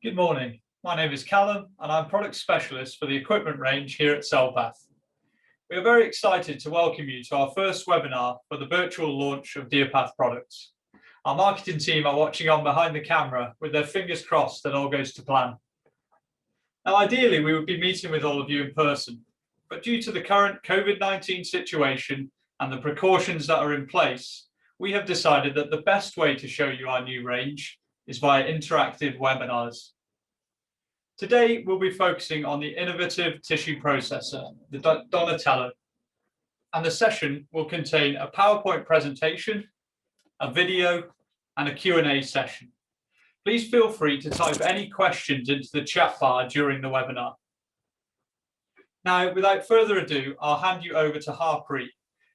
Good morning. My name is Callum and I'm Product Specialist for the equipment range here at Cellpath. We are very excited to welcome you to our first webinar for the virtual launch of Dearpath products. Our marketing team are watching on behind the camera with their fingers crossed that all goes to plan. Now, ideally, we would be meeting with all of you in person, but due to the current COVID-19 situation and the precautions that are in place, we have decided that the best way to show you our new range is via interactive webinars. Today, we'll be focusing on the innovative tissue processor, the Donatello, and the session will contain a PowerPoint presentation, a video, and a Q&A session. Please feel free to type any questions into the chat bar during the webinar. Now, without further ado, I'll hand you over to Harpreet,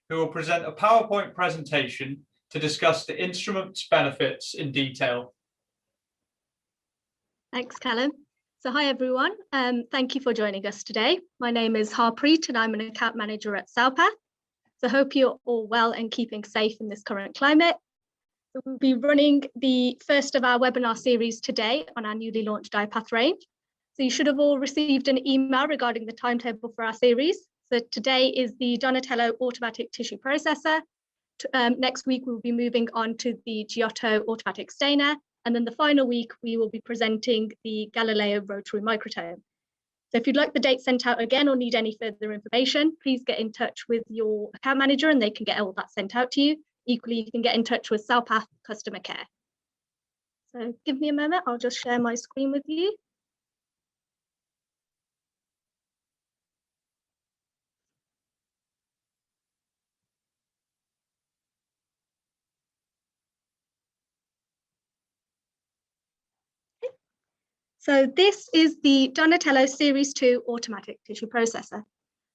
who will present a PowerPoint presentation to discuss the instrument's benefits in detail. Thanks, Callum. So hi, everyone. Thank you for joining us today. My name is Harpreet and I'm an account manager at Cellpath. So I hope you're all well and keeping safe in this current climate. So we'll be running the first of our webinar series today on our newly launched Dearpath range. So you should have all received an email regarding the timetable for our series. So today is the Donatello automatic tissue processor. Next week, we'll be moving on to the Giotto automatic stainer. And then the final week, we will be presenting the Galileo rotary microtome. So if you'd like the date sent out again or need any further information, please get in touch with your account manager and they can get all that sent out to you. Equally, you can get in touch with Cellpath Customer Care. So give me a moment, I'll just share my screen with you. So this is the Donatello Series 2 automatic tissue processor.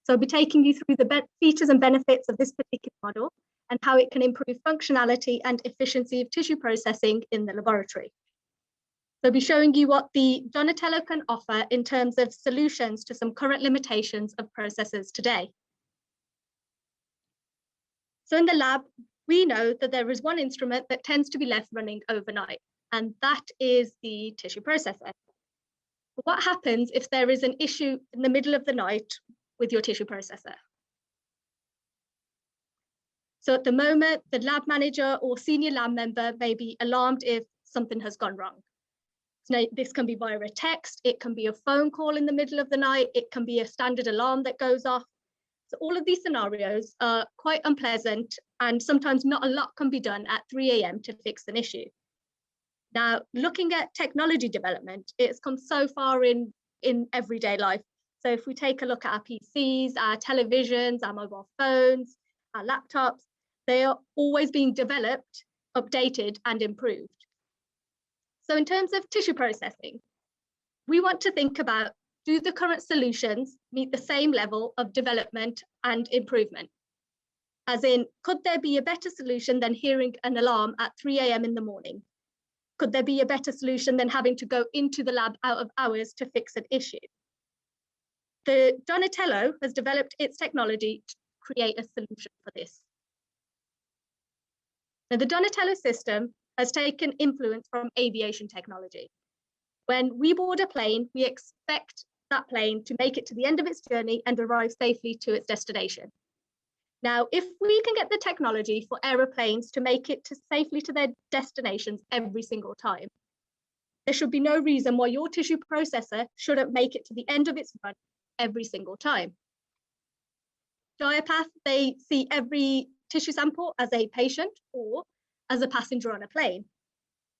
So I'll be taking you through the features and benefits of this particular model and how it can improve functionality and efficiency of tissue processing in the laboratory. So I'll be showing you what the Donatello can offer in terms of solutions to some current limitations of processors today. So in the lab, we know that there is one instrument that tends to be left running overnight, and that is the tissue processor. But what happens if there is an issue in the middle of the night with your tissue processor? So at the moment, the lab manager or senior lab member may be alarmed if something has gone wrong. So this can be via a text, it can be a phone call in the middle of the night, it can be a standard alarm that goes off. So all of these scenarios are quite unpleasant and sometimes not a lot can be done at 3 a.m. to fix an issue. Now, looking at technology development, it's come so far in everyday life. So if we take a look at our PCs, our televisions, our mobile phones, our laptops, they are always being developed, updated, and improved. So in terms of tissue processing, we want to think about, do the current solutions meet the same level of development and improvement? As in, could there be a better solution than hearing an alarm at 3 a.m. in the morning? Could there be a better solution than having to go into the lab out of hours to fix an issue? The Donatello has developed its technology to create a solution for this. Now, the Donatello system has taken influence from aviation technology. When we board a plane, we expect that plane to make it to the end of its journey and arrive safely to its destination. Now, if we can get the technology for aeroplanes to make it safely to their destinations every single time, there should be no reason why your tissue processor shouldn't make it to the end of its run every single time. Dearpath, they see every tissue sample as a patient or as a passenger on a plane,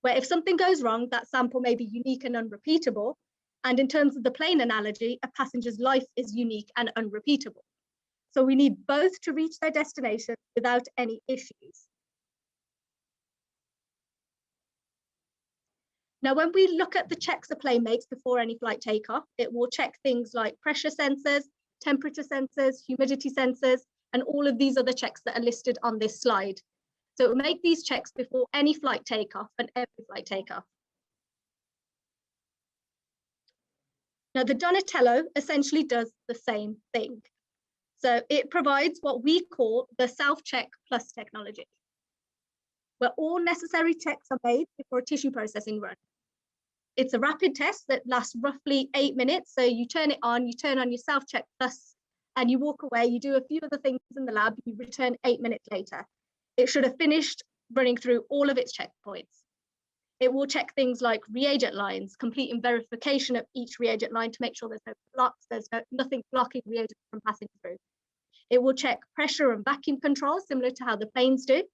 where if something goes wrong, that sample may be unique and unrepeatable. And in terms of the plane analogy, a passenger's life is unique and unrepeatable. So we need both to reach their destination without any issues. Now, when we look at the checks a plane makes before any flight takeoff, it will check things like pressure sensors, temperature sensors, humidity sensors, and all of these other checks that are listed on this slide. So it will make these checks before any flight takeoff and every flight takeoff. Now, the Donatello essentially does the same thing. So it provides what we call the self-check plus technology, where all necessary checks are made before a tissue processing run. It's a rapid test that lasts roughly 8 minutes. So you turn it on, you turn on your self-check plus, and you walk away, you do a few other things in the lab, you return 8 minutes later. It should have finished running through all of its checkpoints. It will check things like reagent lines, completing verification of each reagent line to make sure there's no blocks, nothing blocking reagents from passing through. It will check pressure and vacuum control, similar to how the planes do.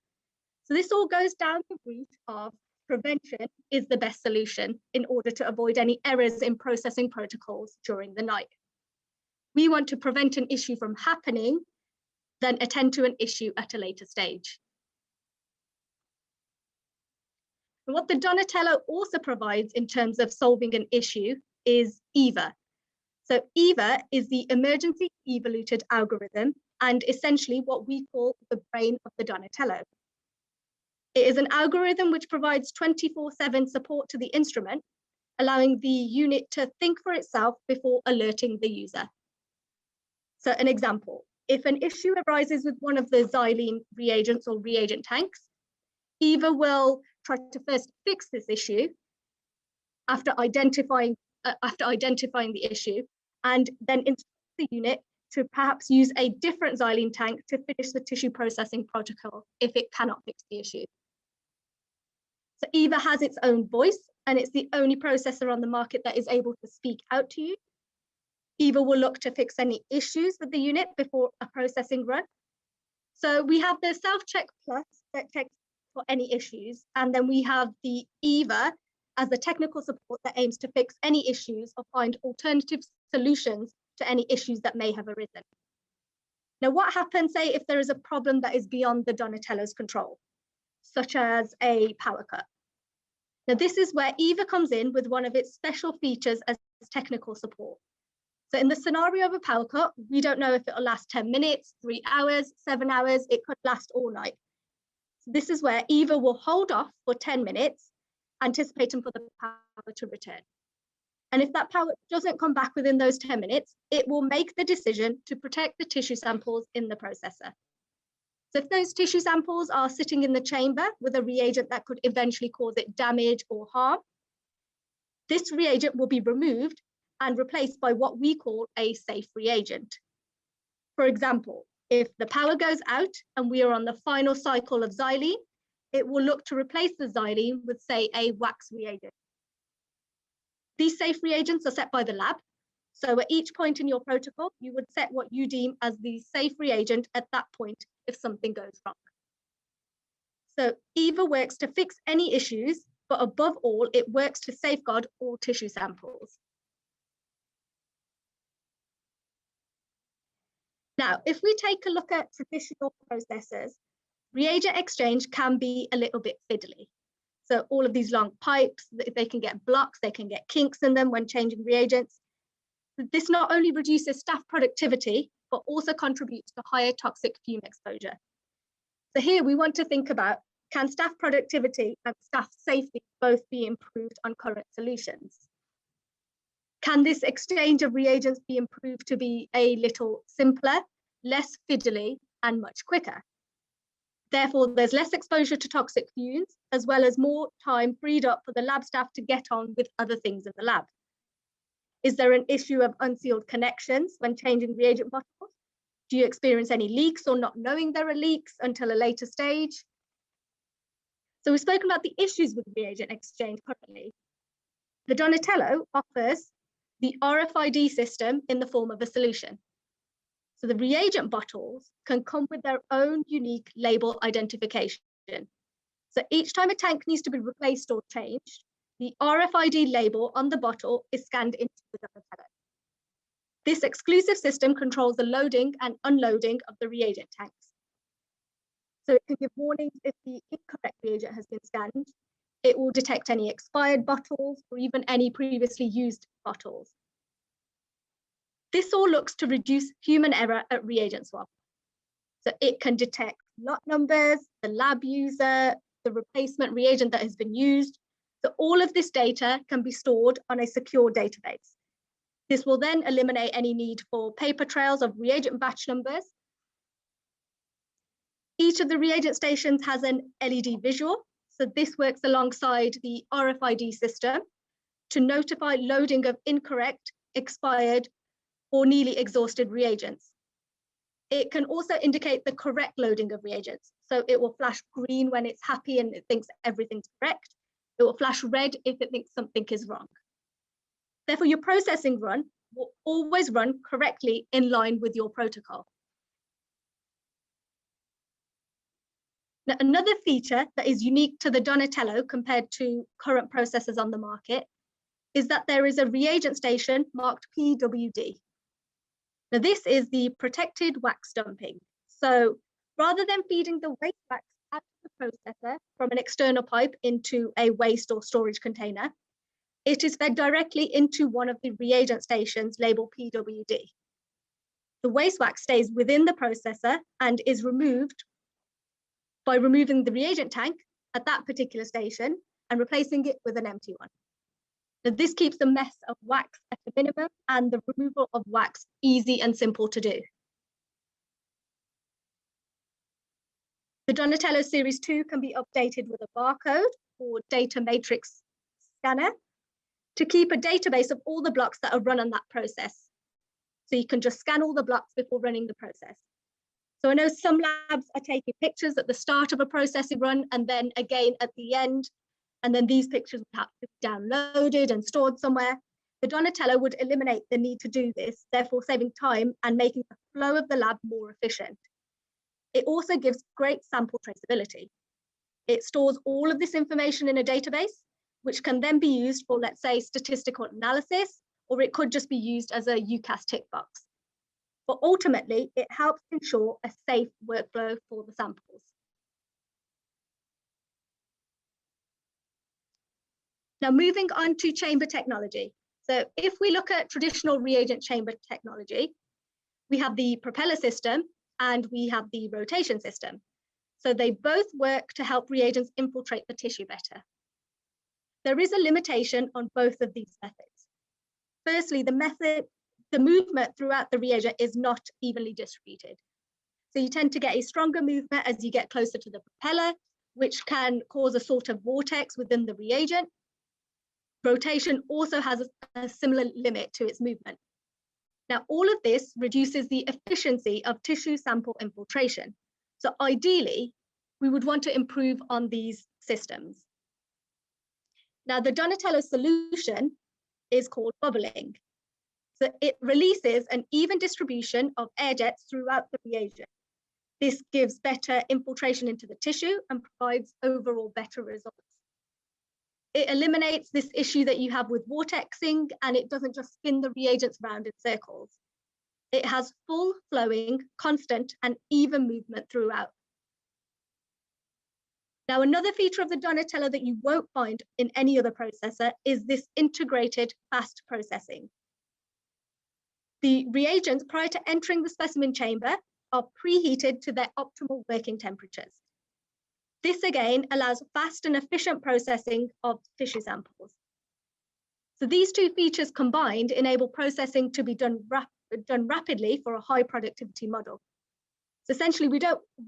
So this all goes down the route of prevention is the best solution in order to avoid any errors in processing protocols during the night. We want to prevent an issue from happening, then attend to an issue at a later stage. And what the Donatello also provides in terms of solving an issue is EVA. So EVA is the emergency evoluted algorithm, and essentially what we call the brain of the Donatello. It is an algorithm which provides 24/7 support to the instrument, allowing the unit to think for itself before alerting the user. So an example, if an issue arises with one of the xylene reagents or reagent tanks, EVA will try to first fix this issue after identifying the issue, and then instruct the unit to perhaps use a different xylene tank to finish the tissue processing protocol if it cannot fix the issue. So EVA has its own voice, and it's the only processor on the market that is able to speak out to you. EVA will look to fix any issues with the unit before a processing run. So we have the self-check plus that checks for any issues, and then we have the EVA as the technical support that aims to fix any issues or find alternative solutions to any issues that may have arisen. Now, what happens, say, if there is a problem that is beyond the Donatello's control, such as a power cut? Now, this is where EVA comes in with one of its special features as technical support. So in the scenario of a power cut, we don't know if it'll last 10 minutes, 3 hours, 7 hours, it could last all night. So this is where EVA will hold off for 10 minutes, anticipating for the power to return. And if that power doesn't come back within those 10 minutes, it will make the decision to protect the tissue samples in the processor. So if those tissue samples are sitting in the chamber with a reagent that could eventually cause it damage or harm, this reagent will be removed and replaced by what we call a safe reagent. For example, if the power goes out and we are on the final cycle of xylene, it will look to replace the xylene with, say, a wax reagent. These safe reagents are set by the lab. So at each point in your protocol, you would set what you deem as the safe reagent at that point if something goes wrong. So EVA works to fix any issues, but above all, it works to safeguard all tissue samples. Now, if we take a look at traditional processors, reagent exchange can be a little bit fiddly. So all of these long pipes, they can get blocks, they can get kinks in them when changing reagents. This not only reduces staff productivity, but also contributes to higher toxic fume exposure. So here we want to think about, can staff productivity and staff safety both be improved on current solutions? Can this exchange of reagents be improved to be a little simpler, less fiddly, and much quicker? Therefore, there's less exposure to toxic fumes, as well as more time freed up for the lab staff to get on with other things in the lab. Is there an issue of unsealed connections when changing reagent bottles? Do you experience any leaks or not knowing there are leaks until a later stage? So we've spoken about the issues with reagent exchange currently. The Donatello offers the RFID system in the form of a solution. So the reagent bottles can come with their own unique label identification. So each time a tank needs to be replaced or changed, the RFID label on the bottle is scanned into the Donatello. This exclusive system controls the loading and unloading of the reagent tanks. So it can give warnings if the incorrect reagent has been scanned. It will detect any expired bottles or even any previously used bottles. This all looks to reduce human error at reagent swap. So it can detect lot numbers, the lab user, the replacement reagent that has been used. So all of this data can be stored on a secure database. This will then eliminate any need for paper trails of reagent batch numbers. Each of the reagent stations has an LED visual. So this works alongside the RFID system. to notify loading of incorrect, expired, or nearly exhausted reagents. It can also indicate the correct loading of reagents. So it will flash green when it's happy and it thinks everything's correct. It will flash red if it thinks something is wrong. Therefore, your processing run will always run correctly in line with your protocol. Now, another feature that is unique to the Donatello compared to current processors on the market is that there is a reagent station marked PWD. Now, this is the protected wax dumping. So rather than feeding the waste wax out of the processor from an external pipe into a waste or storage container, it is fed directly into one of the reagent stations labeled PWD. The waste wax stays within the processor and is removed by removing the reagent tank at that particular station and replacing it with an empty one. Now, this keeps the mess of wax at a minimum and the removal of wax easy and simple to do. The Donatello Series 2 can be updated with a barcode or data matrix scanner to keep a database of all the blocks that are run on that process. So you can just scan all the blocks before running the process. So I know some labs are taking pictures at the start of a processing run and then again at the end, and then these pictures would have to be downloaded and stored somewhere. The Donatello would eliminate the need to do this, therefore saving time and making the flow of the lab more efficient. It also gives great sample traceability. It stores all of this information in a database, which can then be used for, let's say, statistical analysis, or it could just be used as a UCAS tick box. But ultimately, it helps ensure a safe workflow for the samples. Now, moving on to chamber technology. So if we look at traditional reagent chamber technology, we have the propeller system and we have the rotation system. So they both work to help reagents infiltrate the tissue better. There is a limitation on both of these methods. Firstly, the movement throughout the reagent is not evenly distributed. So you tend to get a stronger movement as you get closer to the propeller, which can cause a sort of vortex within the reagent. Rotation also has a similar limit to its movement. Now, all of this reduces the efficiency of tissue sample infiltration. So ideally, we would want to improve on these systems. Now, the Donatello solution is called bubbling. So it releases an even distribution of air jets throughout the reagent. This gives better infiltration into the tissue and provides overall better results. It eliminates this issue that you have with vortexing, and it doesn't just spin the reagents around in circles. It has full flowing, constant, and even movement throughout. Now, another feature of the Donatello that you won't find in any other processor is this integrated fast processing. The reagents prior to entering the specimen chamber are preheated to their optimal working temperatures. This again allows fast and efficient processing of tissue samples. So these two features combined enable processing to be done rapidly for a high productivity model. So essentially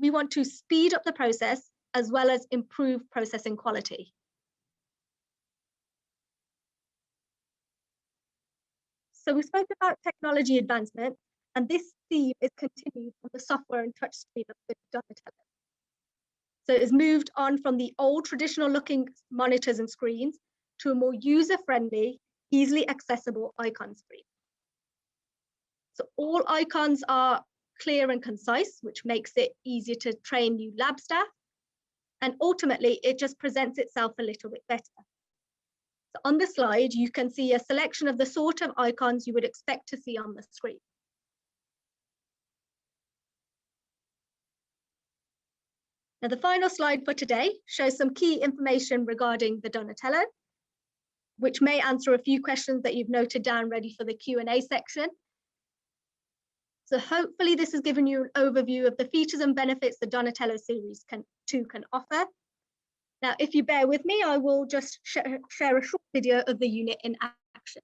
we want to speed up the process as well as improve processing quality. So we spoke about technology advancement, and this theme is continued on the software and touchscreen of the Donatello. So it has moved on from the old traditional looking monitors and screens to a more user-friendly, easily accessible icon screen. So all icons are clear and concise, which makes it easier to train new lab staff. And ultimately, it just presents itself a little bit better. So on the slide, you can see a selection of the sort of icons you would expect to see on the screen. Now, the final slide for today shows some key information regarding the Donatello, which may answer a few questions that you've noted down ready for the Q&A section. So hopefully this has given you an overview of the features and benefits the Donatello Series 2 can offer. Now, if you bear with me, I will just share a short video of the unit in action.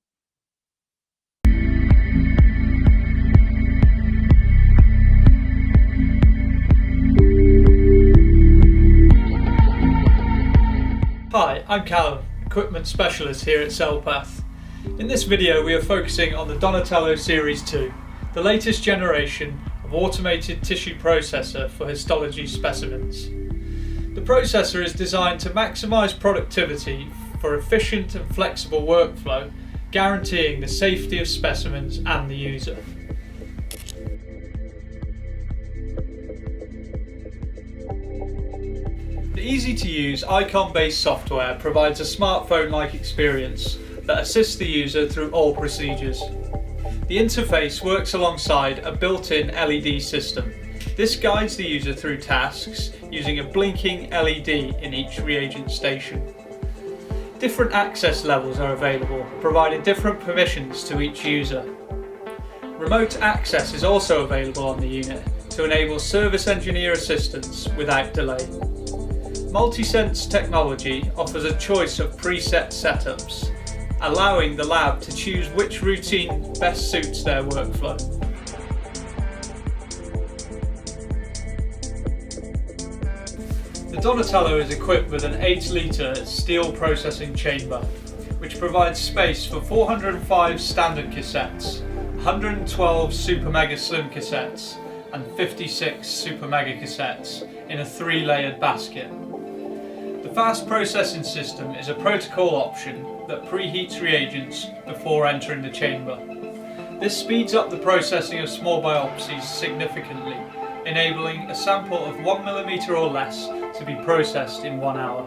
Hi, I'm Callum. equipment specialist here at Cellpath. In this video we are focusing on the Donatello Series 2, the latest generation of automated tissue processor for histology specimens. The processor is designed to maximise productivity for efficient and flexible workflow, guaranteeing the safety of specimens and the user. The easy-to-use icon-based software provides a smartphone-like experience that assists the user through all procedures. The interface works alongside a built-in LED system. This guides the user through tasks using a blinking LED in each reagent station. Different access levels are available, providing different permissions to each user. Remote access is also available on the unit to enable service engineer assistance without delay. MultiSense technology offers a choice of preset setups, allowing the lab to choose which routine best suits their workflow. The Donatello is equipped with an 8-litre steel processing chamber, which provides space for 405 standard cassettes, 112 Super Mega Slim cassettes, and 56 Super Mega cassettes in a 3-layered basket. The fast processing system is a protocol option that preheats reagents before entering the chamber. This speeds up the processing of small biopsies significantly, enabling a sample of 1 mm or less to be processed in 1 hour.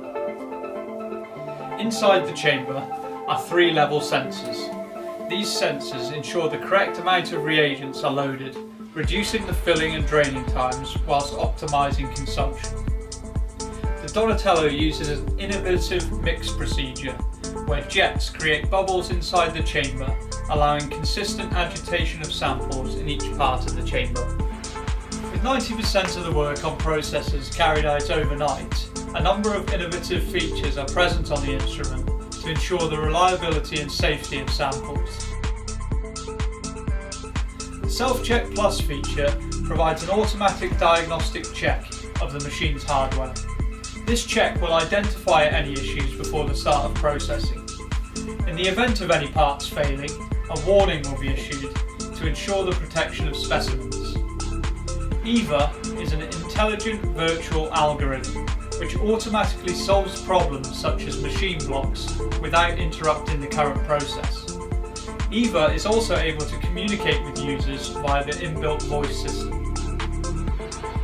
Inside the chamber are 3 level sensors. These sensors ensure the correct amount of reagents are loaded, reducing the filling and draining times whilst optimizing consumption. The Donatello uses an innovative mix procedure where jets create bubbles inside the chamber, allowing consistent agitation of samples in each part of the chamber. With 90% of the work on processors carried out overnight, a number of innovative features are present on the instrument to ensure the reliability and safety of samples. The Self-Check Plus feature provides an automatic diagnostic check of the machine's hardware. This check will identify any issues before the start of processing. In the event of any parts failing, a warning will be issued to ensure the protection of specimens. EVA is an intelligent virtual algorithm which automatically solves problems such as machine blocks without interrupting the current process. EVA is also able to communicate with users via the inbuilt voice system.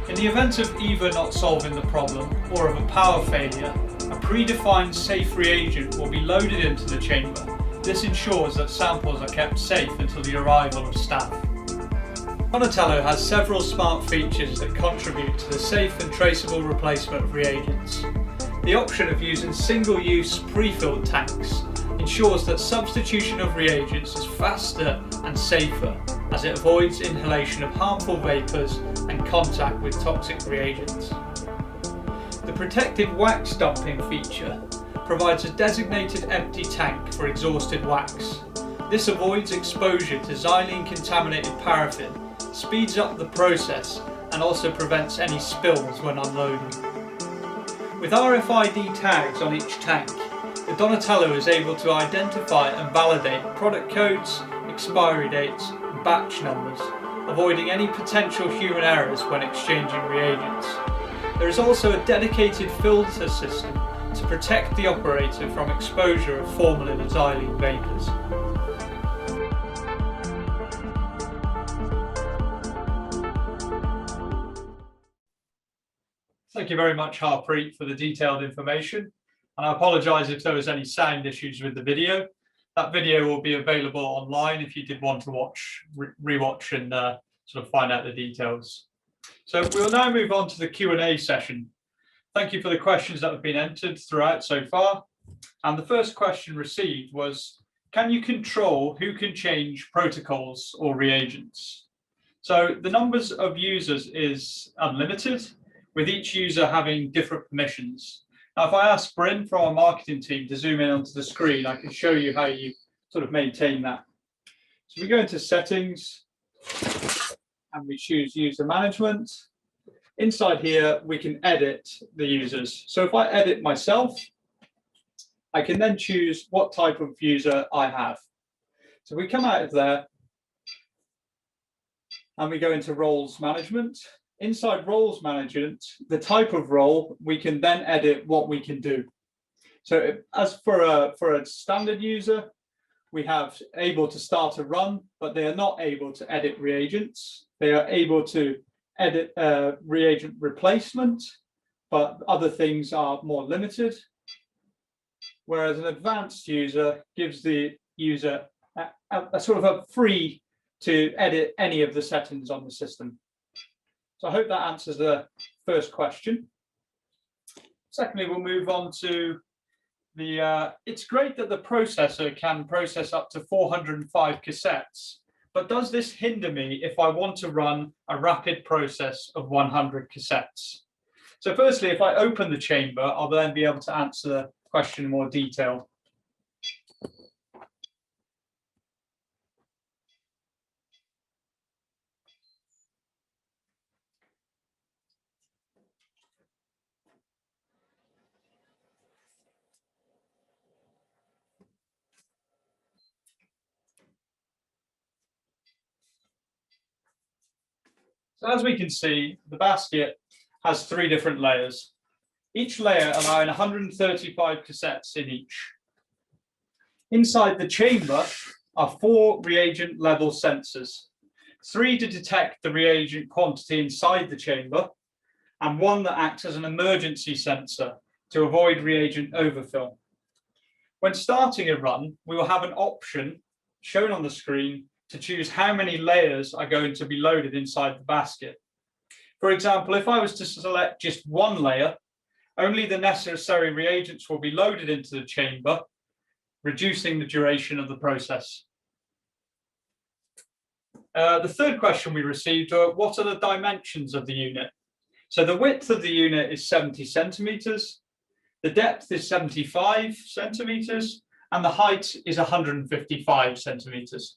In the event of EVA not solving the problem or of a power failure, a predefined safe reagent will be loaded into the chamber. This ensures that samples are kept safe until the arrival of staff. Donatello has several smart features that contribute to the safe and traceable replacement of reagents. The option of using single-use pre-filled tanks ensures that substitution of reagents is faster and safer, as it avoids inhalation of harmful vapours and contact with toxic reagents. The protective wax dumping feature provides a designated empty tank for exhausted wax. This avoids exposure to xylene-contaminated paraffin, speeds up the process, and also prevents any spills when unloading. With RFID tags on each tank, the Donatello is able to identify and validate product codes, expiry dates, and batch numbers, avoiding any potential human errors when exchanging reagents. There is also a dedicated filter system to protect the operator from exposure of formalin and xylene vapours. Thank you very much, Harpreet, for the detailed information. And I apologise if there was any sound issues with the video. That video will be available online if you did want to rewatch and sort of find out the details. So we'll now move on to the Q&A session. Thank you for the questions that have been entered throughout so far. And the first question received was, can you control who can change protocols or reagents? So the numbers of users is unlimited, with each user having different permissions. Now, if I ask Bryn from our marketing team to zoom in onto the screen, I can show you how you sort of maintain that. So we go into settings and we choose user management. Inside here, we can edit the users. So if I edit myself, I can then choose what type of user I have. So we come out of there and we go into roles management. Inside roles management, the type of role, we can then edit what we can do. So as for a standard user, we have able to start a run, but they are not able to edit reagents. They are able to edit reagent replacement, but other things are more limited. Whereas an advanced user gives the user a sort of a free to edit any of the settings on the system. So I hope that answers the first question. Secondly, we'll move on to it's great that the processor can process up to 405 cassettes, but does this hinder me if I want to run a rapid process of 100 cassettes? So firstly, if I open the chamber, I'll then be able to answer the question in more detail. So as we can see, the basket has 3 different layers, each layer allowing 135 cassettes in each. Inside the chamber are 4 reagent level sensors, 3 to detect the reagent quantity inside the chamber, and 1 that acts as an emergency sensor to avoid reagent overfill. When starting a run, we will have an option shown on the screen to choose how many layers are going to be loaded inside the basket. For example, if I was to select just 1 layer, only the necessary reagents will be loaded into the chamber, reducing the duration of the process. The third question we received are, what are the dimensions of the unit? So the width of the unit is 70 centimeters, the depth is 75 centimeters, and the height is 155 centimeters.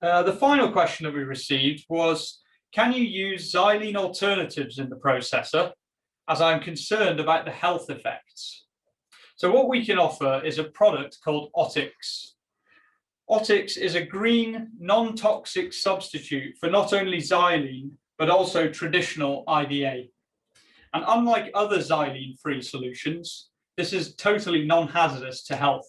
The final question that we received was, can you use xylene alternatives in the processor, as I'm concerned about the health effects? So what we can offer is a product called Otix. Otix is a green, non-toxic substitute for not only xylene, but also traditional IDA. And unlike other xylene-free solutions, this is totally non-hazardous to health.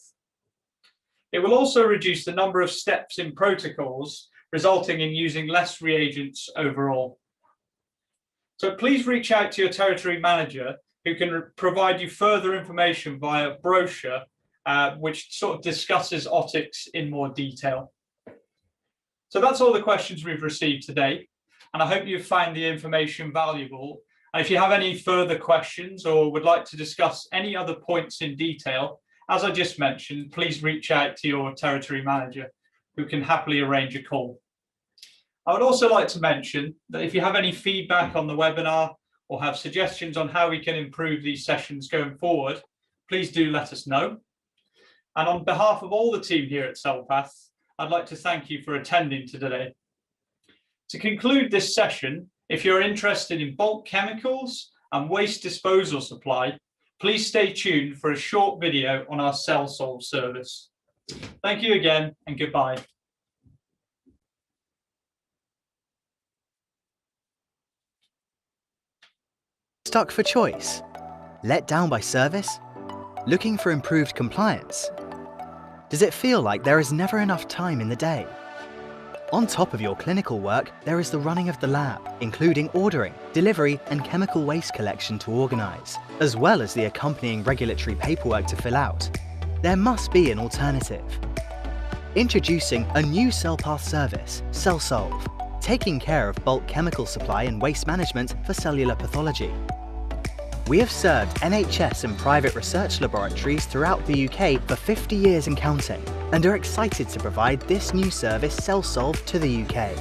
It will also reduce the number of steps in protocols, resulting in using less reagents overall. So please reach out to your territory manager, who can provide you further information via a brochure, which sort of discusses Otix in more detail. So that's all the questions we've received today, and I hope you've found the information valuable. And if you have any further questions or would like to discuss any other points in detail, as I just mentioned, please reach out to your territory manager, who can happily arrange a call. I would also like to mention that if you have any feedback on the webinar or have suggestions on how we can improve these sessions going forward, please do let us know. And on behalf of all the team here at CellPath, I'd like to thank you for attending today. To conclude this session, if you're interested in bulk chemicals and waste disposal supply, please stay tuned for a short video on our CellSolve service. Thank you again, and goodbye. Stuck for choice? Let down by service? Looking for improved compliance? Does it feel like there is never enough time in the day? On top of your clinical work, there is the running of the lab, including ordering, delivery, and chemical waste collection to organise, as well as the accompanying regulatory paperwork to fill out. There must be an alternative. Introducing a new CellPath service, CellSolve, taking care of bulk chemical supply and waste management for cellular pathology. We have served NHS and private research laboratories throughout the UK for 50 years and counting, and are excited to provide this new service, CellSolve, to the UK.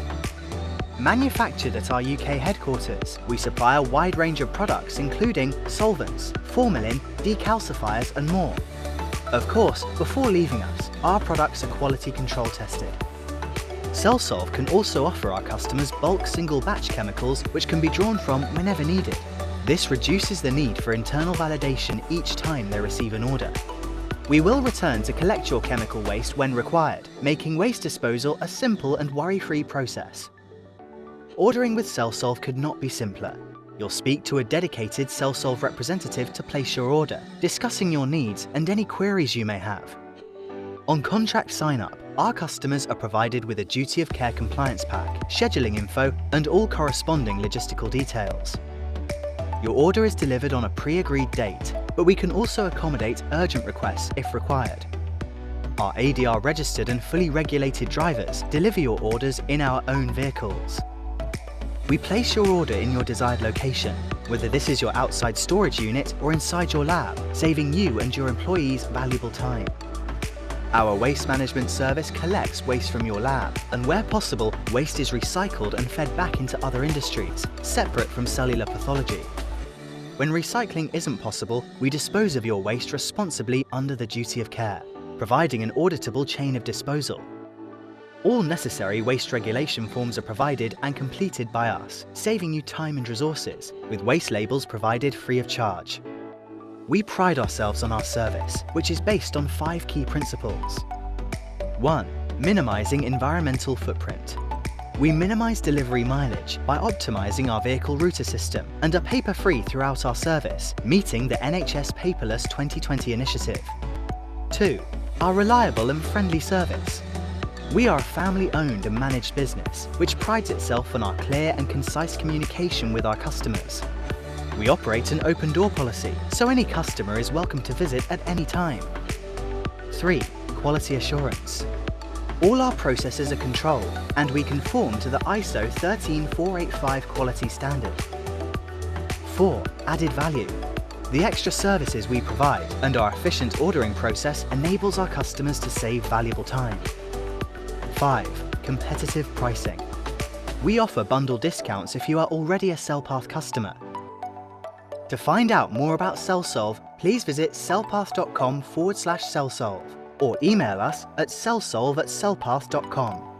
Manufactured at our UK headquarters, we supply a wide range of products including solvents, formalin, decalcifiers and more. Of course, before leaving us, our products are quality control tested. CellSolve can also offer our customers bulk single batch chemicals which can be drawn from whenever needed. This reduces the need for internal validation each time they receive an order. We will return to collect your chemical waste when required, making waste disposal a simple and worry-free process. Ordering with CellSolve could not be simpler. You'll speak to a dedicated CellSolve representative to place your order, discussing your needs and any queries you may have. On contract sign-up, our customers are provided with a duty of care compliance pack, scheduling info, and all corresponding logistical details. Your order is delivered on a pre-agreed date, but we can also accommodate urgent requests if required. Our ADR registered and fully regulated drivers deliver your orders in our own vehicles. We place your order in your desired location, whether this is your outside storage unit or inside your lab, saving you and your employees valuable time. Our waste management service collects waste from your lab, and where possible, waste is recycled and fed back into other industries, separate from cellular pathology. When recycling isn't possible, we dispose of your waste responsibly under the duty of care, providing an auditable chain of disposal. All necessary waste regulation forms are provided and completed by us, saving you time and resources, with waste labels provided free of charge. We pride ourselves on our service, which is based on 5 key principles. 1. Minimizing environmental footprint. We minimize delivery mileage by optimizing our vehicle router system and are paper-free throughout our service, meeting the NHS Paperless 2020 initiative. 2. Our reliable and friendly service. We are a family-owned and managed business, which prides itself on our clear and concise communication with our customers. We operate an open door policy, so any customer is welcome to visit at any time. 3. Quality assurance. All our processes are controlled, and we conform to the ISO 13485 quality standard. 4. Added value. The extra services we provide and our efficient ordering process enables our customers to save valuable time. 5. Competitive pricing. We offer bundle discounts if you are already a CellPath customer. To find out more about CellSolve, please visit cellpath.com/cellsolve or email us at cellsolve@cellpath.com.